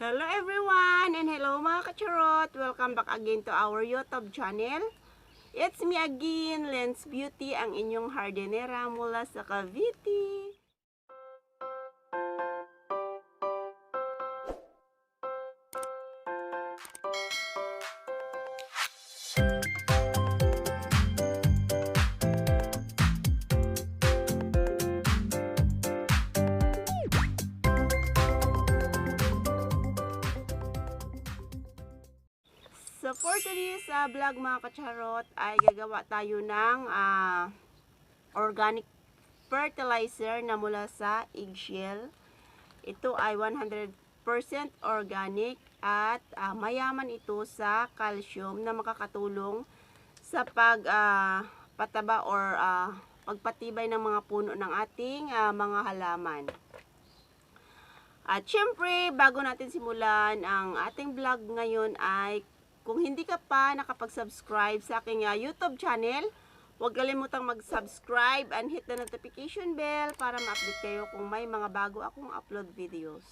Hello everyone and hello mga kacharot! Welcome back again to our YouTube channel. It's me again, Lens Beauty, ang inyong hardenera mula sa Cavite. So for today's vlog mga kacharot ay gagawa tayo ng organic fertilizer na mula sa eggshell. Ito ay 100% organic at mayaman ito sa calcium na makakatulong sa pagpataba or pagpatibay ng mga puno ng ating mga halaman. At syempre, bago natin simulan ang ating vlog ngayon ay kung hindi ka pa nakapag-subscribe sa aking YouTube channel, huwag kalimutang mag-subscribe and hit the notification bell para ma-update kayo kung may mga bago akong upload videos.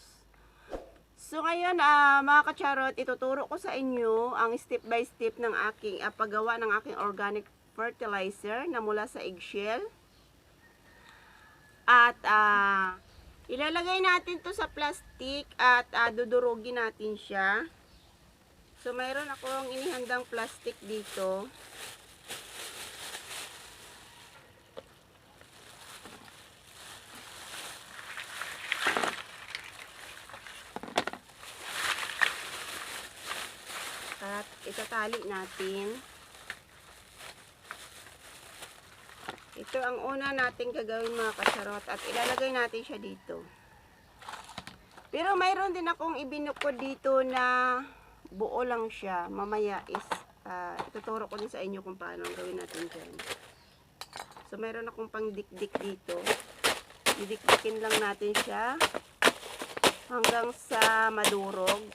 So ngayon mga kacharot, ituturo ko sa inyo ang step by step ng aking paggawa ng aking organic fertilizer na mula sa eggshell. At ilalagay natin to sa plastic at dudurugin natin siya. So, mayroon akong inihandang plastic dito. At itatali natin. Ito ang una natin gagawin mga kacharot at ilalagay natin siya dito. Pero mayroon din akong ibinukod dito na buo lang siya. Mamaya is ituturo ko din sa inyo kung paano ang gawin natin dyan. So mayroon akong pang dikdik dito. Didikdikin lang natin siya hanggang sa madurog.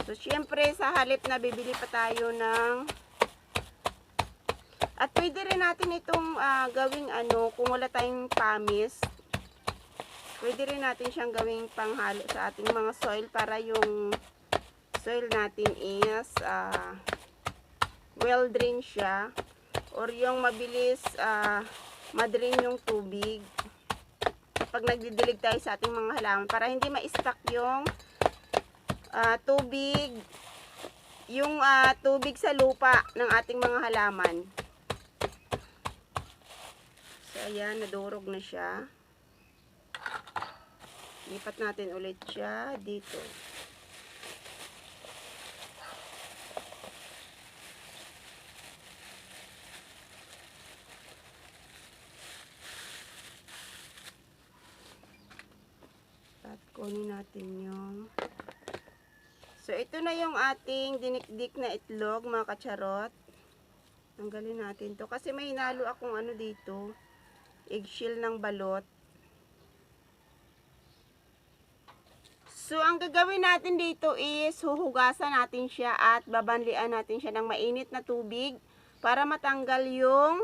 So, syempre, sa halip na bibili pa tayo ng at pwede rin natin itong gawing kung wala tayong pamis, pwede rin natin siyang gawing panghalo sa ating mga soil para yung soil natin is well drain siya or yung mabilis madrain yung tubig kapag nagdidilig tayo sa ating mga halaman para hindi ma-stuck yung tubig sa lupa ng ating mga halaman. So ayan, nadurog na siya. Lipat natin ulit siya dito. At kunin natin yung so, ito na yung ating dinikdik na itlog, mga kacharot. Tanggalin natin to. Kasi may hinalo akong dito. Eggshell ng balot. So, ang gagawin natin dito is huhugasan natin siya at babanlian natin siya ng mainit na tubig para matanggal yung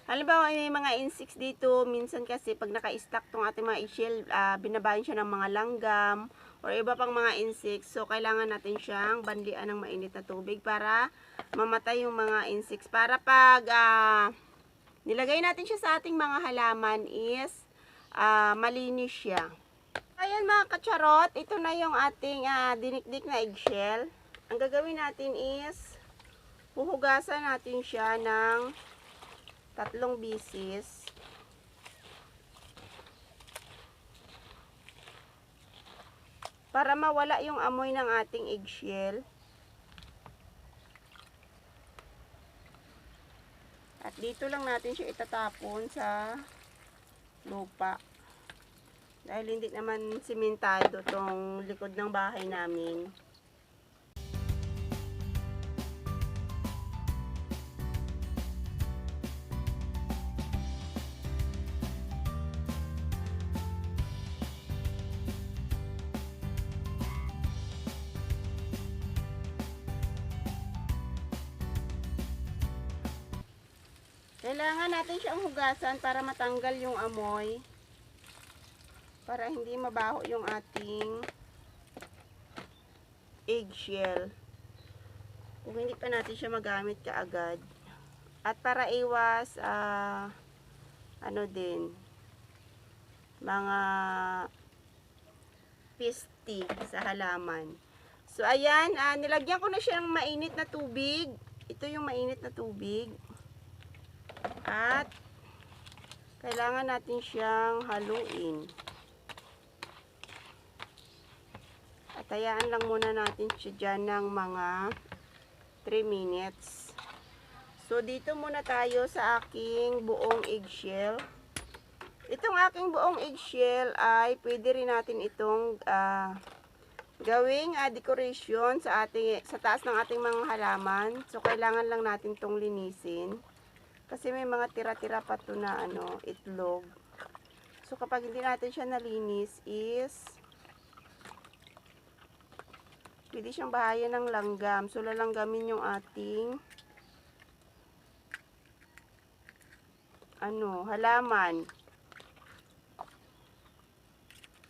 halimbawa may mga insects dito. Minsan kasi pag naka-stack tong ating mga eggshell, binabayan siya ng mga langgam or iba pang mga insects. So, kailangan natin siyang banlian ng mainit na tubig para mamatay yung mga insects. Para pag nilagay natin siya sa ating mga halaman is malinis siya. Ayan mga kacharot, ito na yung ating dinikdik na eggshell. Ang gagawin natin is huhugasan natin siya ng 3 bisis. Para mawala yung amoy ng ating eggshell. At dito lang natin siya itatapon sa lupa. Dahil hindi naman simentado tong likod ng bahay namin. Kailangan natin siyang hugasan para matanggal yung amoy. Para hindi mabaho yung ating eggshell. Kung hindi pa natin siya magamit kaagad. At para iwas, mga pisti sa halaman. So, ayan, nilagyan ko na siya ng mainit na tubig. Ito yung mainit na tubig. At kailangan natin siyang haluin. At hayaan lang muna natin siya dyan ng mga 3 minutes. So, dito muna tayo sa aking buong eggshell. Itong aking buong eggshell ay pwede rin natin itong gawing decoration sa taas ng ating mga halaman. So, kailangan lang natin itong linisin. Kasi may mga tira-tira pa ito na itlog. So, kapag hindi natin siya nalinis is pwede siyang bahayan ng langgam. So, lalanggamin yung ating halaman.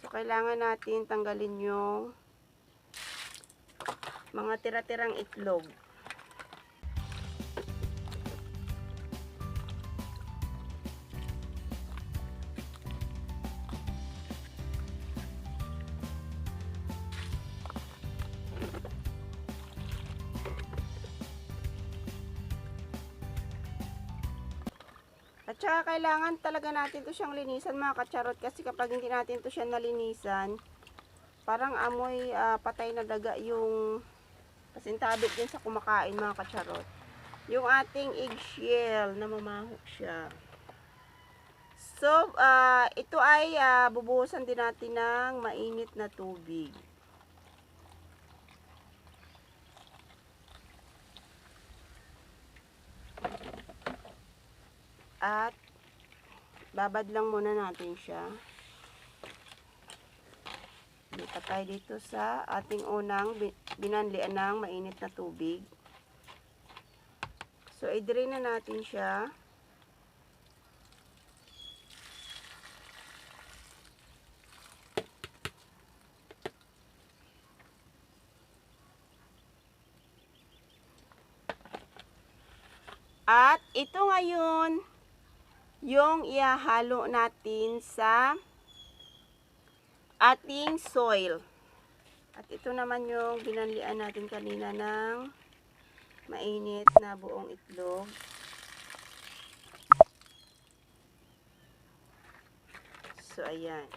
So, kailangan natin tanggalin yung mga tira-tirang itlog. At saka kailangan talaga natin to siyang linisan mga kacharot, kasi kapag hindi natin to siya nalinisan, parang amoy patay na daga yung pasintabit din sa kumakain mga kacharot. Yung ating eggshell, namamaho siya. So, ito ay bubuhusan din natin ng mainit na tubig. At babad lang muna natin siya. Lipat tayo dito sa ating unang binanlian ng mainit na tubig. So, i-drain na natin siya. At ito ngayon yung ihahalo natin sa ating soil. At ito naman yung binanlian natin kanina ng mainit na buong itlog. So, ayan.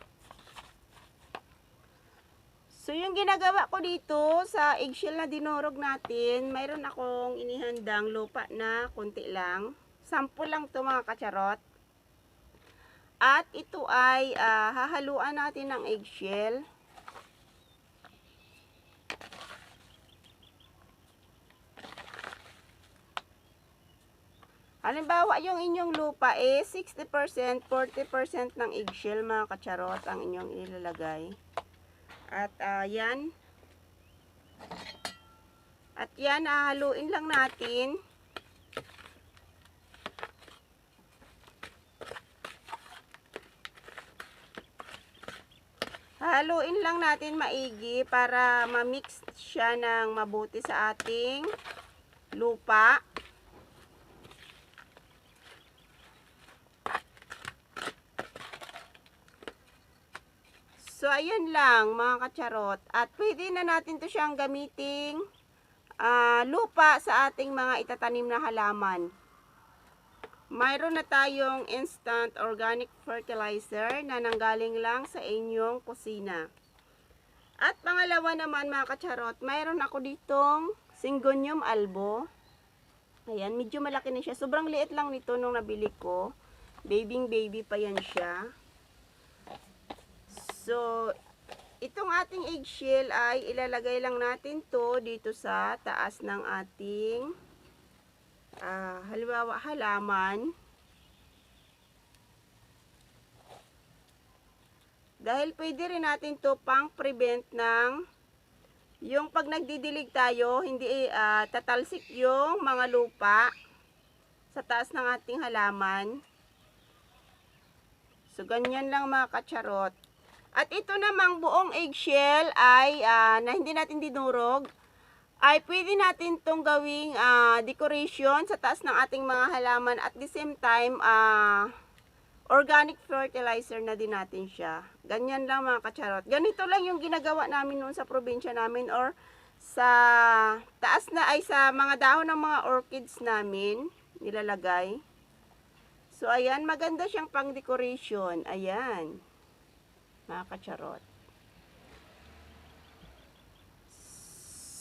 So, yung ginagawa ko dito sa eggshell na dinurog natin, mayroon akong inihandang lupa na konti lang. Sample lang to mga kacharot. At ito ay hahaluan natin ng eggshell. Halimbawa, yung inyong lupa is 60%, 40% ng eggshell mga kacharot ang inyong ilalagay. At yan. At yan, hahaluin lang natin. Haluin lang natin maigi para ma-mix siya ng mabuti sa ating lupa. So, ayan lang mga kacharot. At pwede na natin to siyang gamiting lupa sa ating mga itatanim na halaman. Mayroon na tayong instant organic fertilizer na nanggaling lang sa inyong kusina. At pangalawa naman mga kacharot, mayroon ako ditong Syngonium albo. Ayan, medyo malaki na siya. Sobrang liit lang nito nung nabili ko. Baby pa yan siya. So, itong ating eggshell ay ilalagay lang natin to dito sa taas ng ating halimbawa halaman. Dahil pwede rin natin to pang prevent ng yung pag nagdidilig tayo, hindi tatalsik yung mga lupa sa taas ng ating halaman. So, ganyan lang mga kacharot. At ito namang buong eggshell ay na hindi natin dinurog, ay pwede natin itong gawing decoration sa taas ng ating mga halaman. At the same time, organic fertilizer na din natin siya. Ganyan lang mga kacharot. Ganito lang yung ginagawa namin noon sa probinsya namin or sa taas na ay sa mga dahon ng mga orchids namin nilalagay. So, ayan, maganda siyang pang decoration. Ayan, mga kacharot.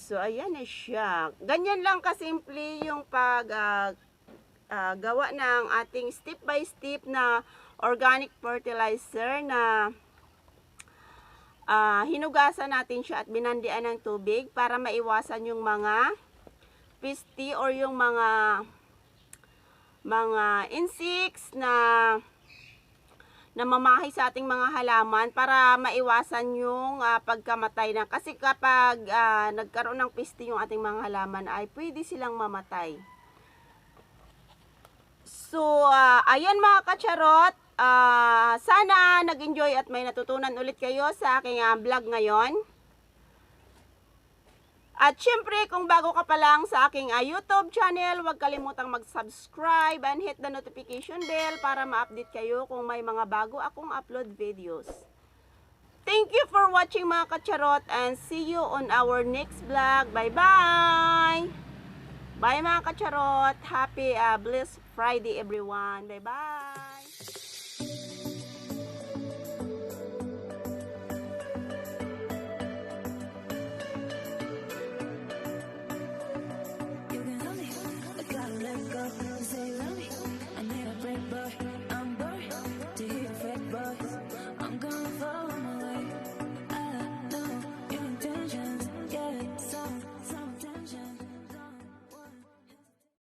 So, ayan na siya. Ganyan lang kasimple yung gawa ng ating step by step na organic fertilizer na hinugasan natin siya at binandian ng tubig para maiwasan yung mga pesti or yung mga insects na namamahay sa ating mga halaman para maiwasan yung pagkamatay na. Kasi kapag nagkaroon ng pesti yung ating mga halaman ay pwede silang mamatay. So, ayan mga kacharot, sana nag-enjoy at may natutunan ulit kayo sa aking vlog ngayon. At syempre, kung bago ka pa lang sa aking YouTube channel, huwag kalimutang mag-subscribe and hit the notification bell para ma-update kayo kung may mga bago akong upload videos. Thank you for watching mga kacharot and see you on our next vlog. Bye-bye! Bye mga kacharot! Happy blessed Friday everyone! Bye-bye!